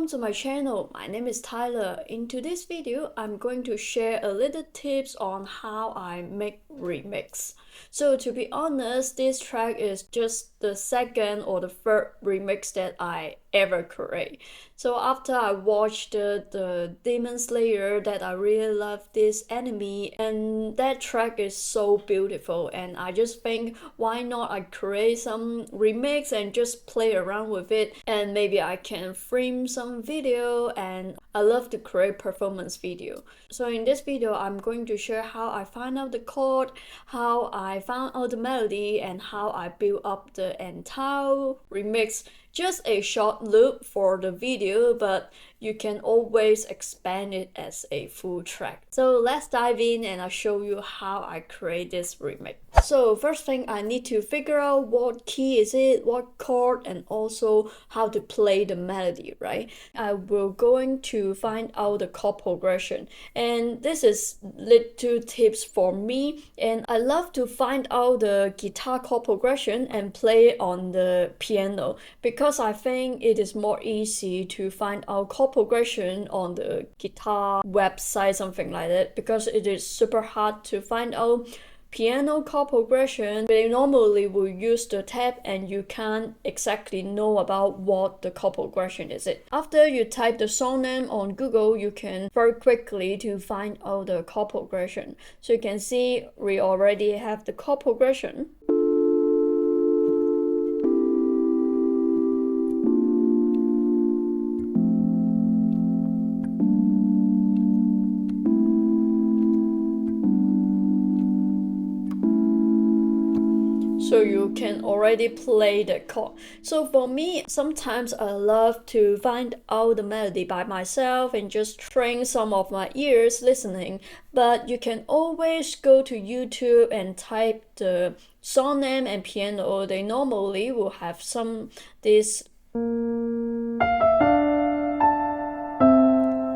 welcome to my channel. My name is Tyler. In today's video, I'm going to share a little tips on how I make remix. So to be honest, this track is just the second or the third remix that I ever create. So after I watched the Demon Slayer, that I really love this anime, and that track is so beautiful, and I just think why not I create some remix and just play around with it, and maybe I can film some video. And I love to create performance video. So in this video, I'm going to share how I find out the chord, how I found out the melody, and how I build up the entire remix. Just a short loop for the video, but you can always expand it as a full track. So let's dive in and I'll show you how I create this remix. So first thing, I need to figure out what key is it, what chord, and also how to play the melody, right? I will going to find out the chord progression, and this is little tips for me, and I love to find out the guitar chord progression and play it on the piano, because I think it is more easy to find out chord progression on the guitar website, something like that, because it is super hard to find out piano chord progression. They normally will use the tab and you can't exactly know about what the chord progression is. After you type the song name on Google, you can very quickly to find out the chord progression. So you can see we already have the chord progression. So you can already play the chord. So for me, sometimes I love to find out the melody by myself and just train some of my ears listening. But you can always go to YouTube and type the song name and piano. They normally will have this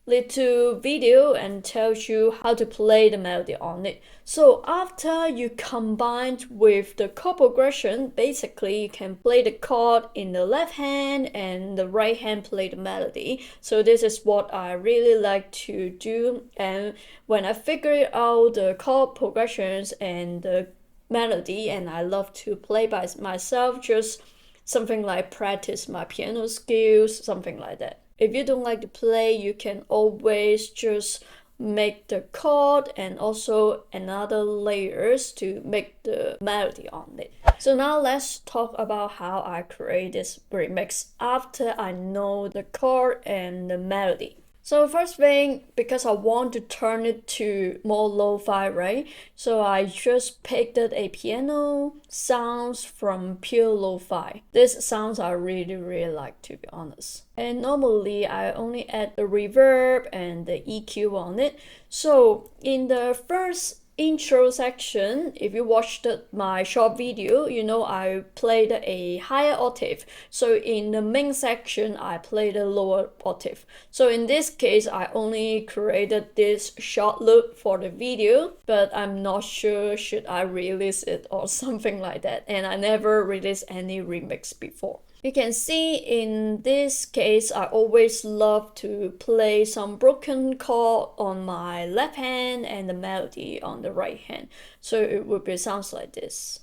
little video and tells you how to play the melody on it. So after you combine with the chord progression, basically you can play the chord in the left hand and the right hand play the melody. So this is what I really like to do, and when I figure out the chord progressions and the melody, and I love to play by myself, just something like practice my piano skills, something like that. If you don't like to play, you can always just make the chord and also another layers to make the melody on it. So now let's talk about how I create this remix after I know the chord and the melody. So first thing, because I want to turn it to more lo-fi, right? So I just picked a piano sounds from pure lo-fi. This sounds I really like, to be honest. And normally I only add the reverb and the EQ on it. So in the first intro section, if you watched my short video, you know I played a higher octave. So in the main section, I played a lower octave. So in this case, I only created this short loop for the video, but I'm not sure should I release it or something like that. And I never released any remix before. You can see in this case, I always love to play some broken chord on my left hand and the melody on the right hand. So it would be sounds like this.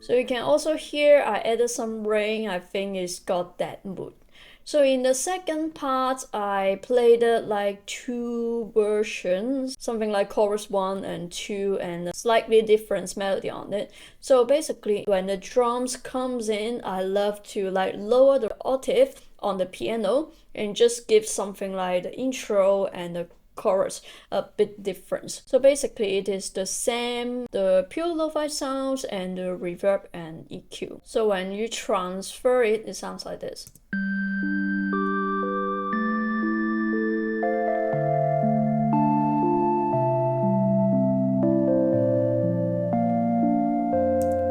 So you can also hear I added some rain. I think it's got that mood. So in the second part, I played like two versions, something like chorus 1 and 2, and a slightly different melody on it. So basically, when the drums comes in, I love to like lower the octave on the piano and just give something like the intro and the chorus a bit different. So basically it is the same, the pure lo-fi sounds and the reverb and EQ. So when you transfer it, it sounds like this.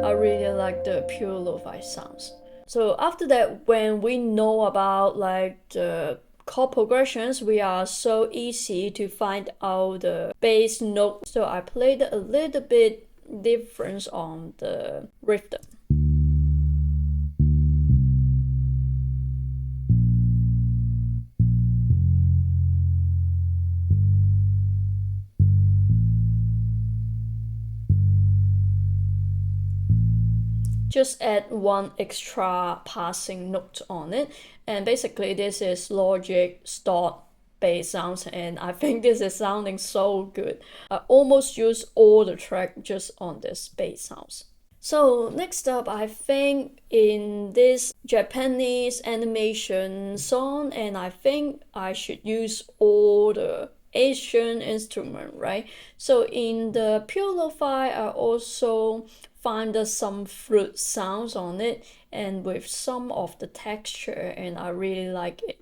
I really like the pure lo-fi sounds. So after that, when we know about like the chord progressions, we are so easy to find out the bass note. So I played a little bit difference on the rhythm. Just add one extra passing note on it, and basically this is Logic start bass sounds, and I think this is sounding so good. I almost use all the track just on this bass sounds. So next up, I think in this Japanese animation song, and I think I should use all the Asian instrument, right? So in the pure lo-fi, I also find some flute sounds on it and with some of the texture, and I really like it.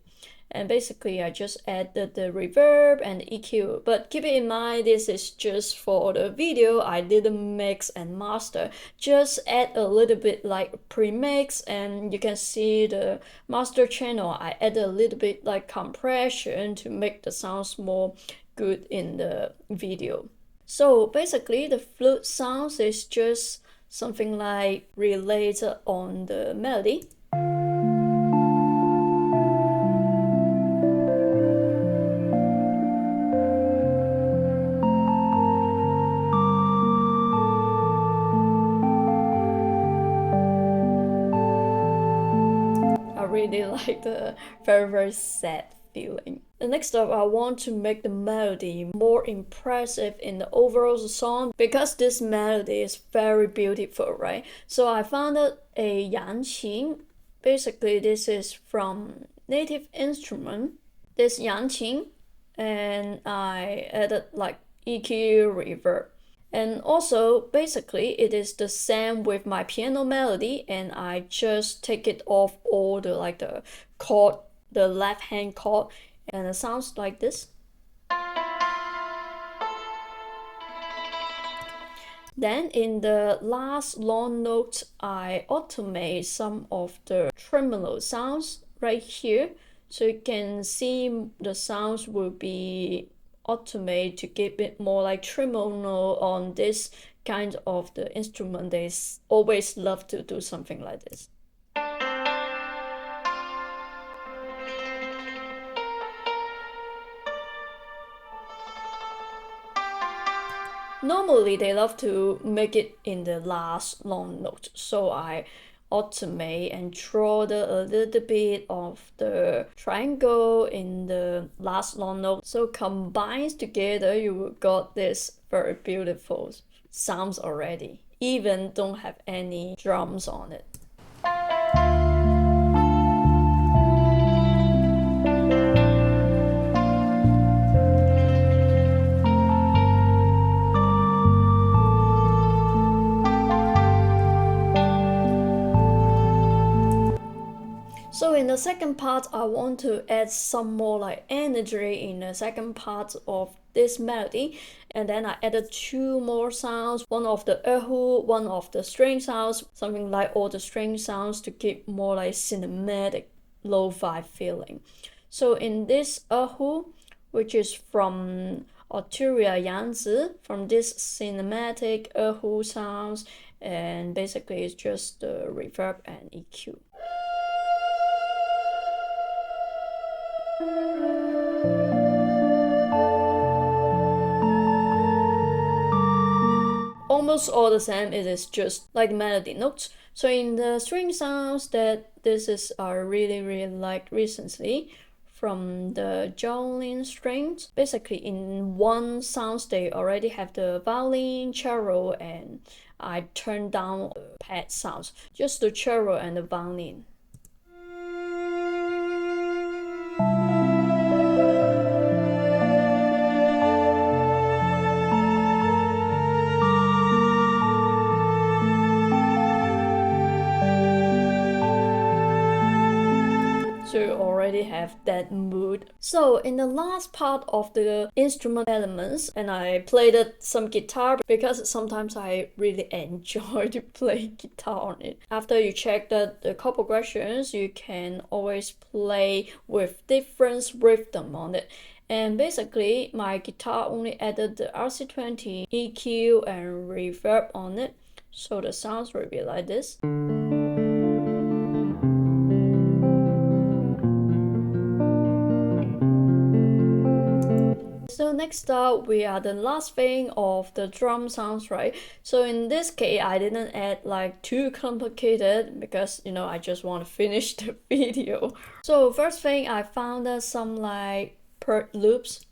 And basically I just added the reverb and the EQ, but keep it in mind this is just for the video. I didn't mix and master, just add a little bit like pre-mix, and you can see the master channel I add a little bit like compression to make the sounds more good in the video. So basically the flute sounds is just something like related on the melody. I really like the very sad feeling. And next up, I want to make the melody more impressive in the overall song because this melody is very beautiful, right? So I found a Yangqin. Basically, this is from native instrument. This Yangqin, and I added like EQ, reverb. And also, basically, it is the same with my piano melody, and I just take it off all the like the chord, the left hand chord, and it sounds like this. Then in the last long note, I automate some of the tremolo sounds right here. So you can see the sounds will be automate to give it more like tremolo on this kind of the instrument. They always love to do something like this. Normally they love to make it in the last long note, so I automate and draw a little bit of the triangle in the last long note. So combined together, you got this very beautiful sounds already, even don't have any drums on it. So in the second part, I want to add some more like energy in the second part of this melody, and then I added two more sounds, one of the erhu, one of the string sounds, something like all the string sounds to give more like cinematic lo-fi feeling. So in this erhu, which is from Arturia Yanzi, from this cinematic erhu sounds, and basically it's just the reverb and EQ. Almost all the same, it is just like melody notes. So in the string sounds that this is I really liked recently from the Jolin strings. Basically in one sounds they already have the violin, cello, and I turned down the pad sounds, just the cello and the violin. So you already really have that mood. So in the last part of the instrument elements, and I played some guitar because sometimes I really enjoy to play guitar on it. After you check the chord progressions, you can always play with different rhythm on it. And basically, my guitar only added the RC20 EQ and reverb on it, so the sounds will be like this. So next up, we are the last thing of the drum sounds, right? So in this case, I didn't add like too complicated because, you know, I just want to finish the video. So first thing, I found some like per loops.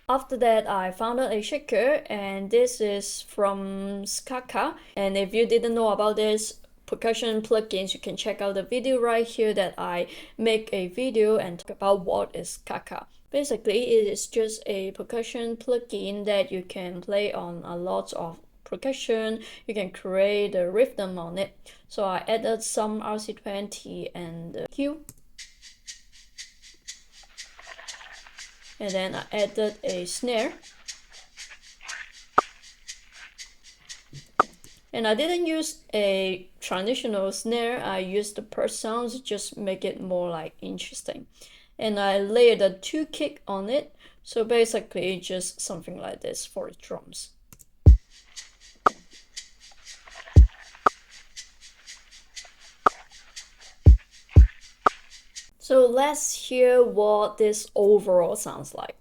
After that, I found a shaker, and this is from Skaka. And if you didn't know about this percussion plugins, you can check out the video right here that I make a video and talk about what is Skaka. Basically, it is just a percussion plugin that you can play on a lot of percussion. You can create a rhythm on it. So I added some RC20 and Q. And then I added a snare. And I didn't use a traditional snare, I used the per sounds to just make it more like interesting. And I layered a 2 kick on it, so basically just something like this for the drums. So let's hear what this overall sounds like.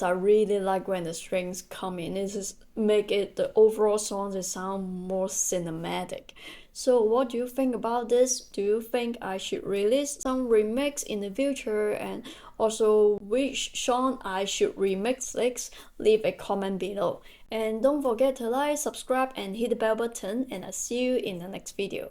I really like when the strings come in. It just make it the overall song sound more cinematic. So what do you think about this? Do you think I should release some remix in the future, and also which song I should remix next? Leave a comment below. And don't forget to like, subscribe and hit the bell button, and I'll see you in the next video.